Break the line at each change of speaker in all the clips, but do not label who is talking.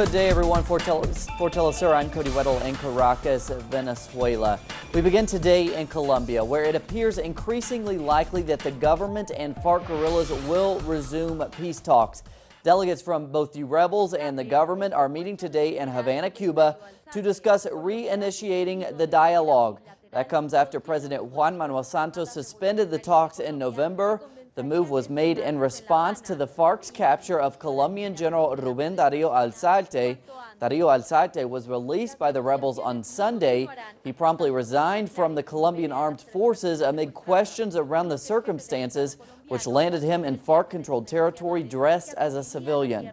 Good day, everyone. For Telesur, I'm Cody Weddle in Caracas, Venezuela. We begin today in Colombia, where it appears increasingly likely that the government and FARC guerrillas will resume peace talks. Delegates from both the rebels and the government are meeting today in Havana, Cuba, to discuss reinitiating the dialogue. That comes after President Juan Manuel Santos suspended the talks in November. The move was made in response to the FARC's capture of Colombian General Rubén Darío Alzate. Darío Alzate was released by the rebels on Sunday. He promptly resigned from the Colombian armed forces amid questions around the circumstances, which landed him in FARC-controlled territory dressed as a civilian.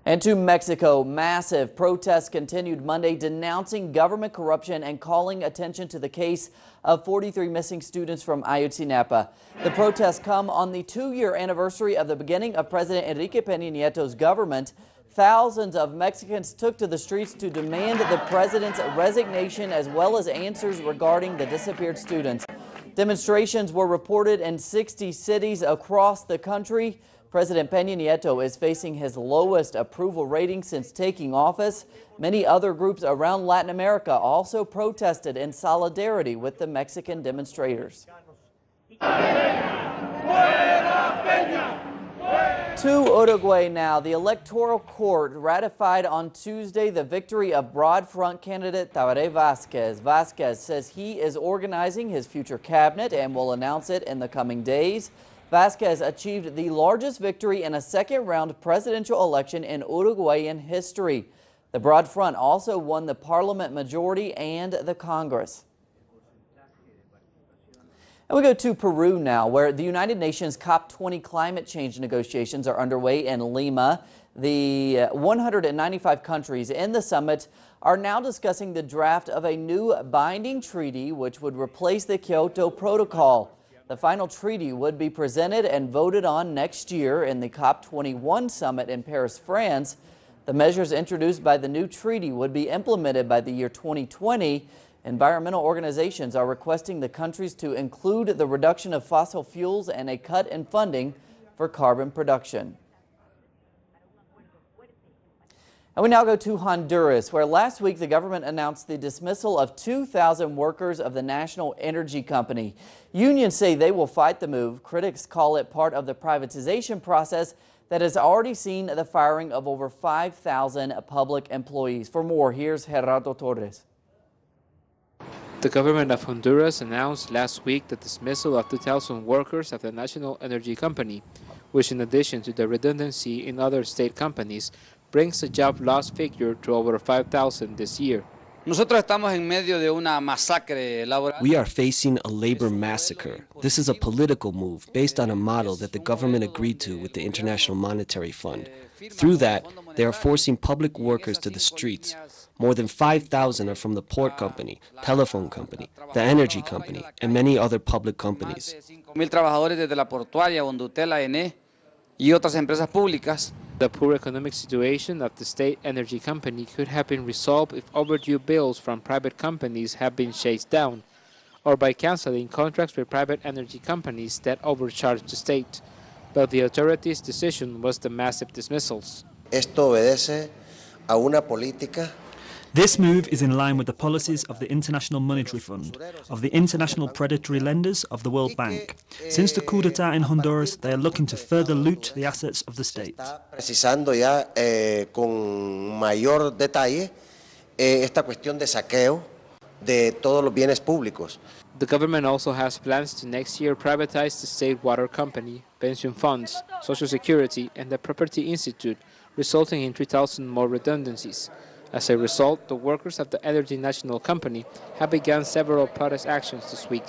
And to Mexico, massive protests continued Monday denouncing government corruption and calling attention to the case of 43 missing students from Ayotzinapa. The protests come on the 2-year anniversary of the beginning of President Enrique Peña Nieto's government. Thousands of Mexicans took to the streets to demand the president's resignation as well as answers regarding the disappeared students. Demonstrations were reported in 60 cities across the country. President Peña Nieto is facing his lowest approval rating since taking office. Many other groups around Latin America also protested in solidarity with the Mexican demonstrators. To Uruguay now. The Electoral Court ratified on Tuesday the victory of Broad Front candidate Tabaré Vázquez. Vázquez says he is organizing his future cabinet and will announce it in the coming days. Vázquez achieved the largest victory in a second-round presidential election in Uruguayan history. The Broad Front also won the parliament majority and the Congress. And we go to Peru now, where the United Nations COP20 climate change negotiations are underway in Lima. The 195 countries in the summit are now discussing the draft of a new binding treaty which would replace the Kyoto Protocol. The final treaty would be presented and voted on next year in the COP21 summit in Paris, France. The measures introduced by the new treaty would be implemented by the year 2020. Environmental organizations are requesting the countries to include the reduction of fossil fuels and a cut in funding for carbon production. And we now go to Honduras, where last week the government announced the dismissal of 2,000 workers of the national energy company. Unions say they will fight the move. Critics call it part of the privatization process that has already seen the firing of over 5,000 public employees. For more, here's Gerardo Torres.
The government of Honduras announced last week the dismissal of 2,000 workers of the national energy company, which in addition to the redundancy in other state companies, brings the job loss figure to over 5,000 this year.
We
are facing a labor massacre. This is a political move based on a model that the government agreed to with the International Monetary Fund. Through that, they are forcing public workers to the streets. More than 5,000 are from the port company, telephone company, the energy company, and many other public companies.
The poor economic situation of the state energy company could have been resolved if overdue bills from private companies have been chased down, or by canceling contracts with private energy companies that overcharge the state. But the authorities' decision was the massive dismissals.
This move is in line with the policies of the International Monetary Fund, of the international predatory lenders of the World Bank. Since the coup d'etat in Honduras, they are looking to further loot the assets of the state.
The government also has plans to next year privatize the state water company, pension funds, Social Security, and the Property Institute, resulting in 3,000 more redundancies. As a result, the workers of the Energy National Company have begun several protest actions this week.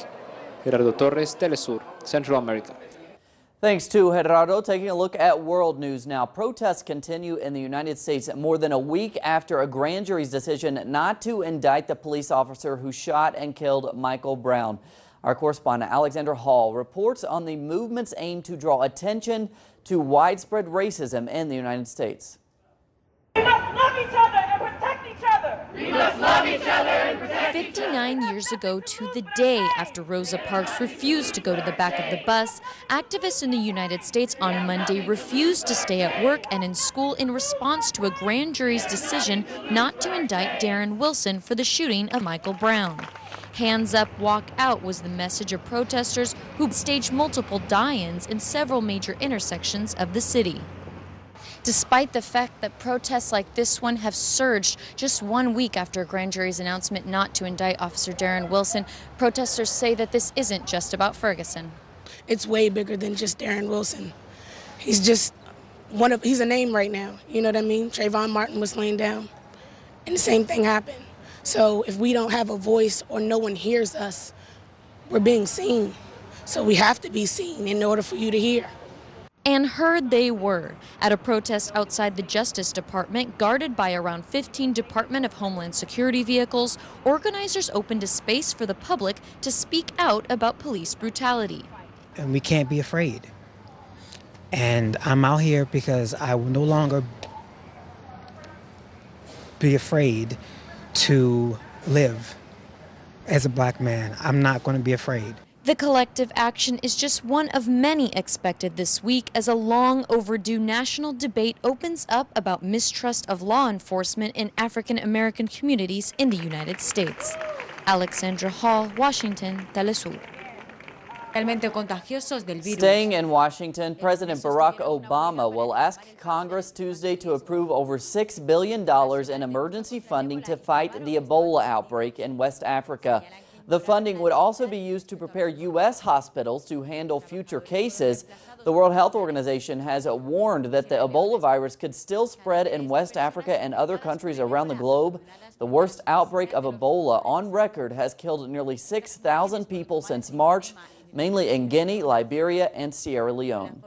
Gerardo Torres, Telesur, Central America.
Thanks to Gerardo. Taking a look at world news now. Protests continue in the United States more than a week after a grand jury's decision not to indict the police officer who shot and killed Michael Brown. Our correspondent Alexander Hall reports on the movement's aim to draw attention to widespread racism in the United States.
We must love each other and protect each other. We must love each other and protect
59 years ago to the day after Rosa Parks refused to go to the back of the bus, activists in the United States on Monday refused to stay at work and in school in response to a grand jury's decision not to indict Darren Wilson for the shooting of Michael Brown. Hands up, walk out was the message of protesters who staged multiple die-ins in several major intersections of the city. Despite the fact that protests like this one have surged just 1 week after a grand jury's announcement not to indict Officer Darren Wilson, protesters say that this isn't just about Ferguson.
It's way bigger than just Darren Wilson. He's just he's a name right now, you know what I mean? Trayvon Martin was laying down, and the same thing happened. So if we don't have a voice or no one hears us, we're being seen. So we have to be seen in order for you to hear.
And heard they were at a protest outside the Justice Department, guarded by around 15 Department of Homeland Security vehicles. Organizers opened a space for the public to speak out about police brutality.
And we can't be afraid. And I'm out here because I will no longer be afraid to live as a black man. I'm not going to be afraid.
The collective action is just one of many expected this week as a long overdue national debate opens up about mistrust of law enforcement in African American communities in the United States. Alexandra Hall, Washington, Telesur.
Staying in Washington, President Barack Obama will ask Congress Tuesday to approve over $6 billion in emergency funding to fight the Ebola outbreak in West Africa. The funding would also be used to prepare U.S. hospitals to handle future cases. The World Health Organization has warned that the Ebola virus could still spread in West Africa and other countries around the globe. The worst outbreak of Ebola on record has killed nearly 6,000 people since March, mainly in Guinea, Liberia, and Sierra Leone.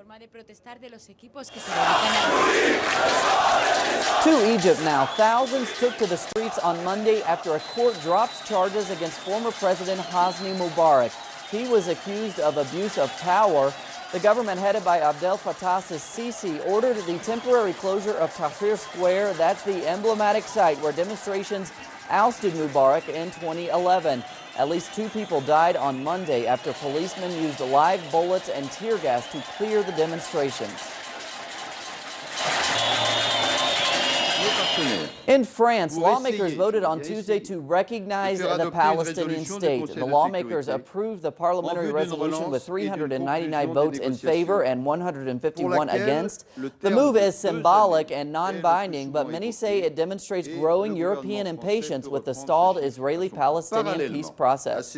To Egypt now. Thousands took to the streets on Monday after a court dropped charges against former President Hosni Mubarak. He was accused of abuse of power. The government headed by Abdel Fattah al-Sisi ordered the temporary closure of Tahrir Square. That's the emblematic site where demonstrations ousted Mubarak in 2011. At least 2 people died on Monday after policemen used live bullets and tear gas to clear the demonstrations. In France, lawmakers voted on Tuesday to recognize the Palestinian state. The lawmakers approved the parliamentary resolution with 399 votes in favor and 151 against. The move is symbolic and non-binding, but many say it demonstrates growing European impatience with the stalled Israeli-Palestinian peace process.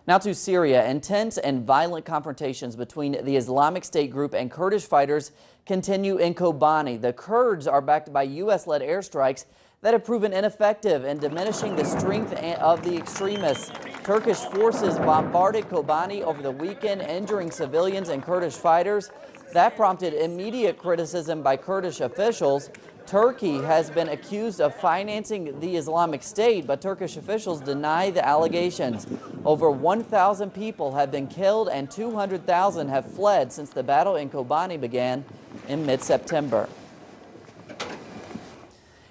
Now to Syria. Intense and violent confrontations between the Islamic State group and Kurdish fighters continue in Kobani. The Kurds are backed by U.S.-led airstrikes that have proven ineffective in diminishing the strength of the extremists. Turkish forces bombarded Kobani over the weekend, injuring civilians and Kurdish fighters. That prompted immediate criticism by Kurdish officials. Turkey has been accused of financing the Islamic State, but Turkish officials deny the allegations. Over 1,000 people have been killed and 200,000 have fled since the battle in Kobani began in mid-September.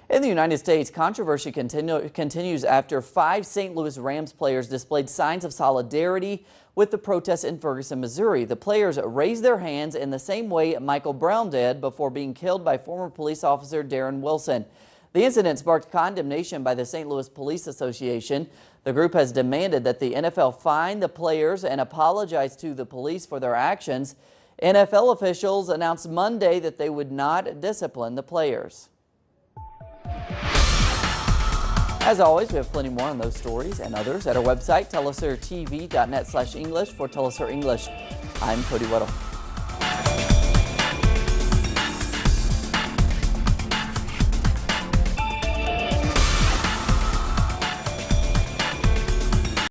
In the United States, controversy continues after 5 St. Louis Rams players displayed signs of solidarity with the protests in Ferguson, Missouri. The players raised their hands in the same way Michael Brown did before being killed by former police officer Darren Wilson. The incident sparked condemnation by the St. Louis Police Association. The group has demanded that the NFL fine the players and apologize to the police for their actions. NFL officials announced Monday that they would not discipline the players. As always, we have plenty more on those stories and others at our website, telesurtv.net/English. For Telesur English, I'm Cody Weddle.